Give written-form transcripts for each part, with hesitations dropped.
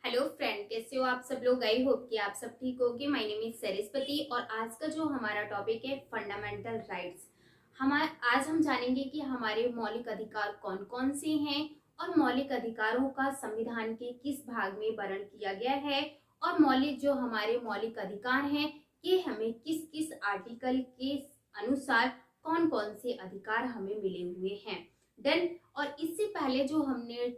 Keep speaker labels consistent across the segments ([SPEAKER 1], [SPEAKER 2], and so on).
[SPEAKER 1] Hello friend, कैसे हो आप सब लोग। आई होप कि आप सब ठीक होगे। माय नेम इज सरस्वती और आज का जो हमारा टॉपिक है फंडामेंटल राइट्स। आज हम जानेंगे कि हमारे मौलिक अधिकार कौन कौन से हैं और मौलिक अधिकारों का संविधान के किस भाग में वर्णन किया गया है और मौलिक जो हमारे मौलिक अधिकार हैं ये हमें किस किस आर्टिकल के अनुसार कौन कौन से अधिकार हमें मिले हुए हैं। देन और इससे पहले जो हमने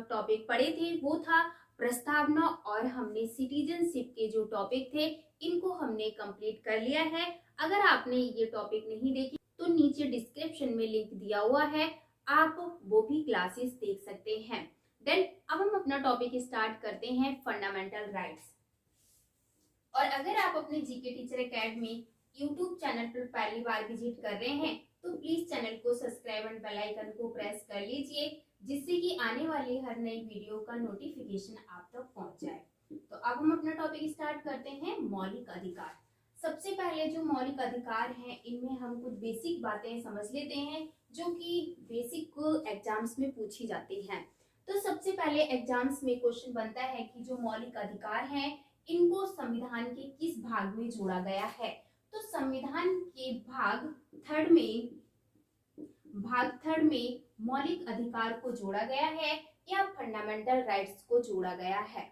[SPEAKER 1] टॉपिक पढ़े थे वो था प्रस्तावना और हमने सिटीजनशिप के जो टॉपिक थे इनको हमने कंप्लीट कर लिया है। अगर आपने ये टॉपिक नहीं देखी तो नीचे डिस्क्रिप्शन में लिंक दिया हुआ है, आप वो भी क्लासेस देख सकते हैं। देन अब हम अपना टॉपिक स्टार्ट करते हैं फंडामेंटल राइट्स। और अगर आप अपने GK teacher academy YouTube channel पर पहली बार विजिट कर रहे हैं तो प्लीज चैनल को सब्सक्राइब एंड बेल आइकन को प्रेस कर लीजिए जिससे कि आने वाली हर नई वीडियो का नोटिफिकेशन आप तक पहुंच जाए। तो अब हम अपना टॉपिक स्टार्ट करते हैं मौलिक अधिकार। सबसे पहले जो मौलिक अधिकार हैं इनमें हम कुछ बेसिक बातें समझ लेते हैं जो कि बेसिक एग्जाम्स में पूछी जाती हैं। तो सबसे पहले एग्जाम्स में क्वेश्चन बनता है कि जो मौलिक अधिकार हैं इनको संविधान के किस भाग में जोड़ा गया है। तो संविधान के भाग थर्ड में मौलिक अधिकार को जोड़ा गया है या फंडामेंटल राइट्स को जोड़ा गया है।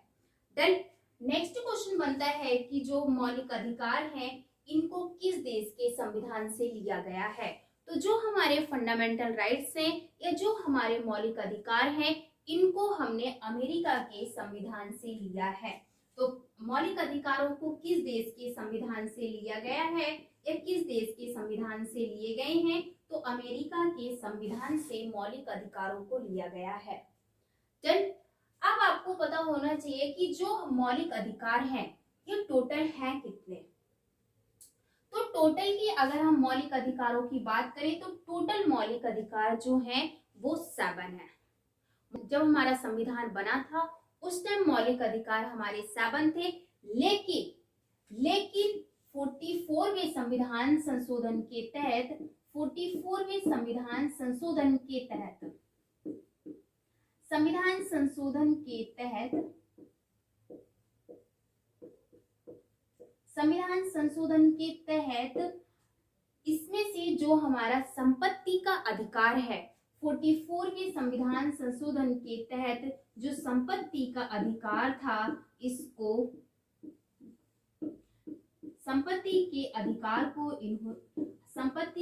[SPEAKER 1] देन नेक्स्ट क्वेश्चन बनता है कि जो मौलिक अधिकार हैं इनको किस देश के संविधान से लिया गया है। तो जो हमारे फंडामेंटल राइट्स हैं या जो हमारे मौलिक अधिकार हैं इनको हमने अमेरिका के संविधान से लिया है। तो मौलिक अधिकारों को किस देश के संविधान से लिया गया है या किस देश के संविधान से लिए गए हैं, तो अमेरिका के संविधान से मौलिक अधिकारों को लिया गया है। चल अब आपको पता होना चाहिए कि जो मौलिक अधिकार हैं ये टोटल हैं कितने। तो टोटल की अगर हम मौलिक अधिकारों की बात करें तो टोटल मौलिक अधिकार जो हैं वो 7 है। जब हमारा संविधान बना था उस टाइम मौलिक अधिकार हमारे 7 थे, लेकिन 44वें संविधान संशोधन के तहत 44वें संविधान संशोधन के तहत इसमें से जो हमारा संपत्ति का अधिकार है 44वें संविधान संशोधन के तहत जो संपत्ति का अधिकार था इसको संपत्ति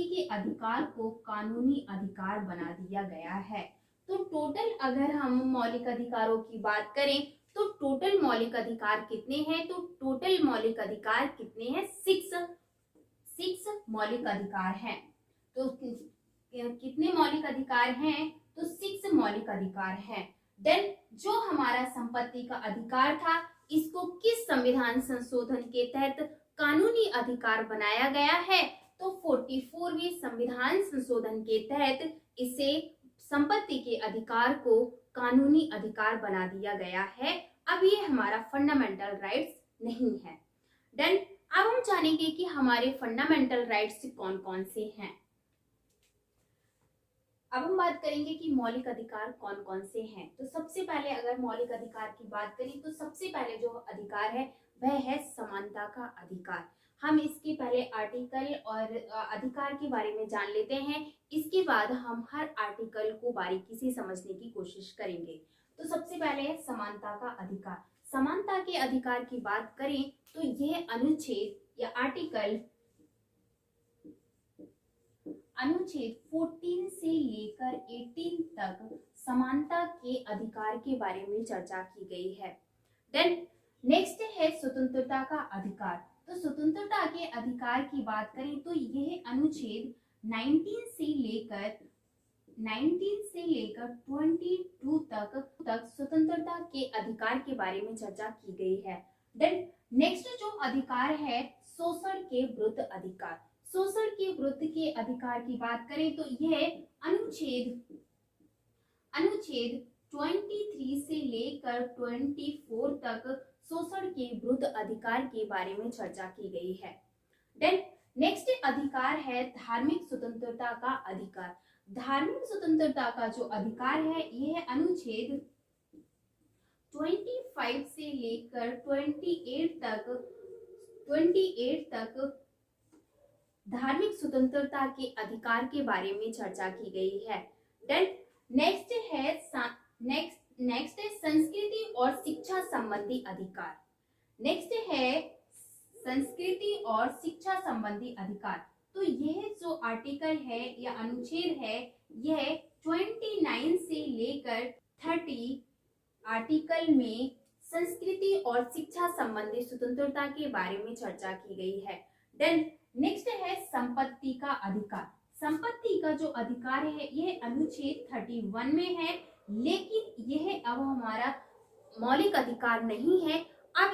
[SPEAKER 1] के अधिकार को कानूनी अधिकार बना दिया गया है। तो टोटल अगर हम मौलिक अधिकारों की बात करें तो टोटल मौलिक अधिकार कितने हैं, तो टोटल मौलिक अधिकार कितने हैं 6 मौलिक अधिकार हैं। तो कितने मौलिक अधिकार हैं, तो 6 मौलिक अधिकार हैं। देन जो हमारा संपत्ति का अधिकार था इसको किस संविधान संशोधन के तहत कानूनी अधिकार बनाया गया है, तो 44वें संविधान संशोधन के तहत इसे संपत्ति के अधिकार को कानूनी अधिकार बना दिया गया है। अब ये हमारा फंडामेंटल राइट्स नहीं है। देन अब हम जानेंगे कि हमारे फंडामेंटल राइट्स कौन कौन से हैं। अब हम बात करेंगे कि मौलिक अधिकार कौन कौन से हैं। तो सबसे पहले अगर मौलिक अधिकार की बात करें तो सबसे पहले जो अधिकार है वह है समानता का अधिकार। हम इसके पहले आर्टिकल और अधिकार के बारे में जान लेते हैं, इसके बाद हम हर आर्टिकल को बारीकी से समझने की कोशिश करेंगे। तो सबसे पहले है समानता का अधिकार। समानता के अधिकार की बात करें तो यह अनुच्छेद या अनुच्छेद 14 से लेकर 18 तक समानता के अधिकार के बारे में चर्चा की गई है। देन नेक्स्ट है स्वतंत्रता का अधिकार। तो स्वतंत्रता के अधिकार की बात करें तो यह अनुच्छेद 19 से लेकर 22 तक स्वतंत्रता के अधिकार के बारे में चर्चा की गई है। देन नेक्स्ट जो अधिकार है शोषण के विरुद्ध अधिकार। शोषण के विरुद्ध के अधिकार की बात करें तो यह अनुच्छेद 23 से लेकर 24 तक शोषण के विरुद्ध अधिकार के बारे में चर्चा की गई है। देन नेक्स्ट अधिकार है धार्मिक स्वतंत्रता का अधिकार। धार्मिक स्वतंत्रता का जो अधिकार है यह अनुच्छेद 25 से लेकर 28 तक धार्मिक स्वतंत्रता के अधिकार के बारे में चर्चा की गई है। देन नेक्स्ट है संस्कृति और शिक्षा संबंधी अधिकार। नेक्स्ट है संस्कृति और शिक्षा संबंधी अधिकार। तो यह जो आर्टिकल है या अनुच्छेद है, यह 29 से लेकर 30 आर्टिकल में संस्कृति और शिक्षा संबंधी स्वतंत्रता के बारे में चर्चा की गई है। देन नेक्स्ट है संपत्ति का अधिकार। संपत्ति का जो अधिकार है यह अनुच्छेद 31 में है, लेकिन यह अब हमारा मौलिक अधिकार नहीं है। अब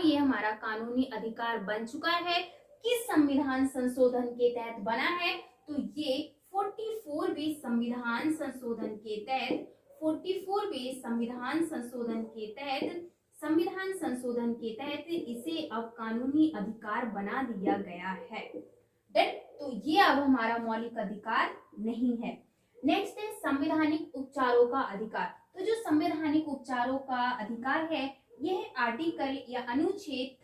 [SPEAKER 1] ये हमारा कानूनी अधिकार बन चुका है। किस संविधान संशोधन के तहत बना है? तो ये 44वें संविधान संशोधन के तहत 44वें संविधान संशोधन के तहत इसे अब कानूनी अधिकार बना दिया गया है। तो ये अब हमारा मौलिक अधिकार नहीं है। नेक्स्ट है संवैधानिक उपचारों का अधिकार। तो जो संवैधानिक उपचारों का अधिकार है, यह आर्टिकल या अनुच्छेद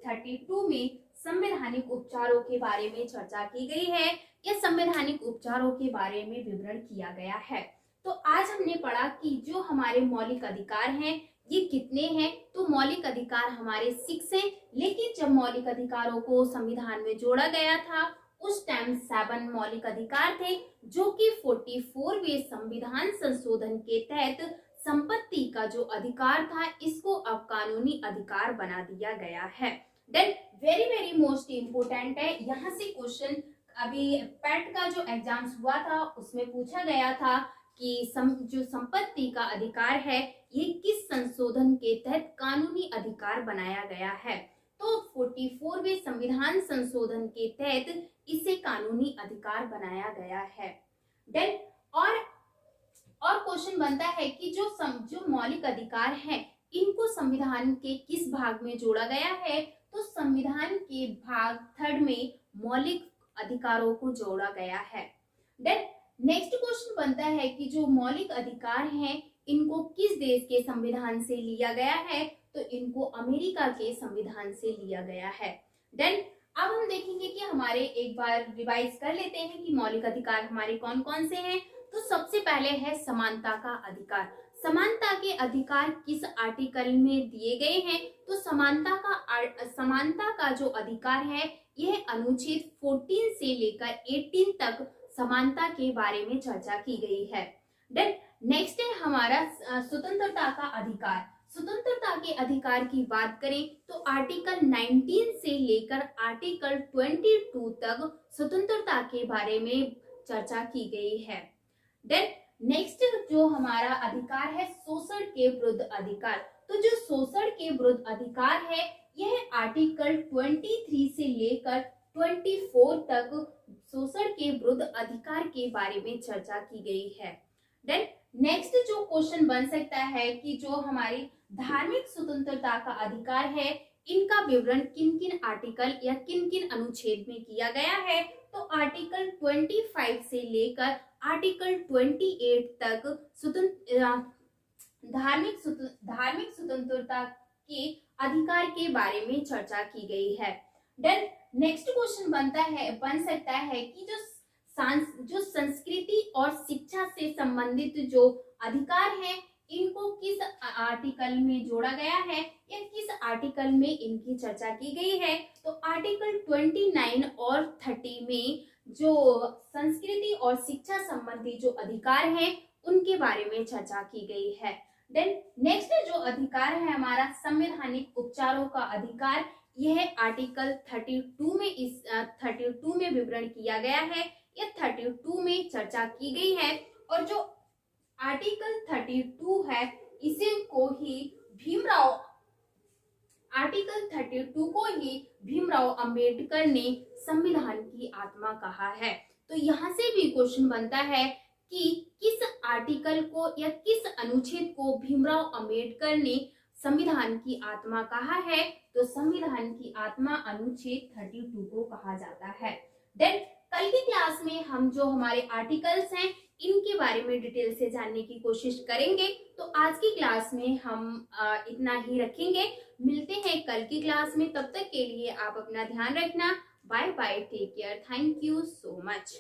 [SPEAKER 1] 32 में संवैधानिक उपचारों के बारे में चर्चा की गई है या संवैधानिक उपचारों के बारे में विवरण किया गया है। तो आज हमने पढ़ा कि जो हमारे मौलिक अधिकार हैं ये कितने हैं। तो मौलिक अधिकार हमारे 6 हैं, लेकिन जब मौलिक अधिकारों को संविधान में जोड़ा गया था उस टाइम 7 मौलिक अधिकार थे, जो कि 44वें संविधान संशोधन के तहत संपत्ति का जो अधिकार था इसको अब कानूनी अधिकार बना दिया गया है। देन वेरी मोस्ट इम्पोर्टेंट है, यहाँ से क्वेश्चन अभी पैट का जो एग्जाम्स हुआ था उसमें पूछा गया था कि जो संपत्ति का अधिकार है ये किस संशोधन के तहत कानूनी अधिकार बनाया गया है। तो 44वें संविधान संशोधन के तहत इसे कानूनी अधिकार बनाया गया है। देन और क्वेश्चन बनता है कि जो मौलिक अधिकार हैं इनको संविधान के किस भाग में जोड़ा गया है। तो संविधान के भाग 3 में मौलिक अधिकारों को जोड़ा गया है। देन नेक्स्ट क्वेश्चन बनता है कि जो मौलिक अधिकार हैं इनको किस देश के संविधान से लिया गया है। तो इनको अमेरिका के संविधान से लिया गया है। देन अब हम देखेंगे कि हमारे एक बार रिवाइज कर लेते हैं कि मौलिक अधिकार हमारे कौन कौन से हैं। तो सबसे पहले है समानता का अधिकार। समानता के अधिकार किस आर्टिकल में दिए गए हैं। तो समानता का जो अधिकार है यह अनुच्छेद 14 से लेकर 18 तक समानता के बारे में चर्चा की गई है। देन नेक्स्ट है हमारा स्वतंत्रता का अधिकार। स्वतंत्रता के अधिकार की बात करें तो आर्टिकल 19 से लेकर आर्टिकल 22 तक स्वतंत्रता के बारे में चर्चा की गई है। देन नेक्स्ट जो हमारा अधिकार है शोषण के विरुद्ध अधिकार। तो जो शोषण के विरुद्ध अधिकार है यह आर्टिकल 23 से लेकर 24 तक शोषण के विरुद्ध अधिकार के बारे में चर्चा की गई है। देन नेक्स्ट जो क्वेश्चन बन सकता है कि जो हमारी धार्मिक स्वतंत्रता का अधिकार है इनका विवरण किन किन आर्टिकल या किन किन अनुच्छेद में किया गया है। तो आर्टिकल 25 से लेकर आर्टिकल 28 तक धार्मिक स्वतंत्रता के अधिकार के बारे में चर्चा की गई है। देन नेक्स्ट क्वेश्चन बन सकता है कि जो संस्कृति और शिक्षा से संबंधित जो अधिकार हैं इनको किस आर्टिकल में जोड़ा गया है या किस आर्टिकल में इनकी चर्चा की गई है। तो आर्टिकल 29 और 30 में जो संस्कृति और शिक्षा संबंधी जो अधिकार हैं उनके बारे में चर्चा की गई है। देन नेक्स्ट जो अधिकार है हमारा संवैधानिक उपचारों का अधिकार, यह आर्टिकल 32 में विवरण किया गया है या 32 में चर्चा की गई है। और जो आर्टिकल 32 है इसे को ही भीमराव अंबेडकर ने संविधान की आत्मा कहा है। तो यहाँ से भी क्वेश्चन बनता है कि किस आर्टिकल को या किस अनुच्छेद को भीमराव अंबेडकर ने संविधान की आत्मा कहा है। तो संविधान की आत्मा अनुच्छेद 32 को कहा जाता है। देन कल की क्लास में हम जो हमारे आर्टिकल्स हैं इनके बारे में डिटेल से जानने की कोशिश करेंगे। तो आज की क्लास में हम इतना ही रखेंगे। मिलते हैं कल की क्लास में, तब तक के लिए आप अपना ध्यान रखना। Bye bye, take care, thank you so much.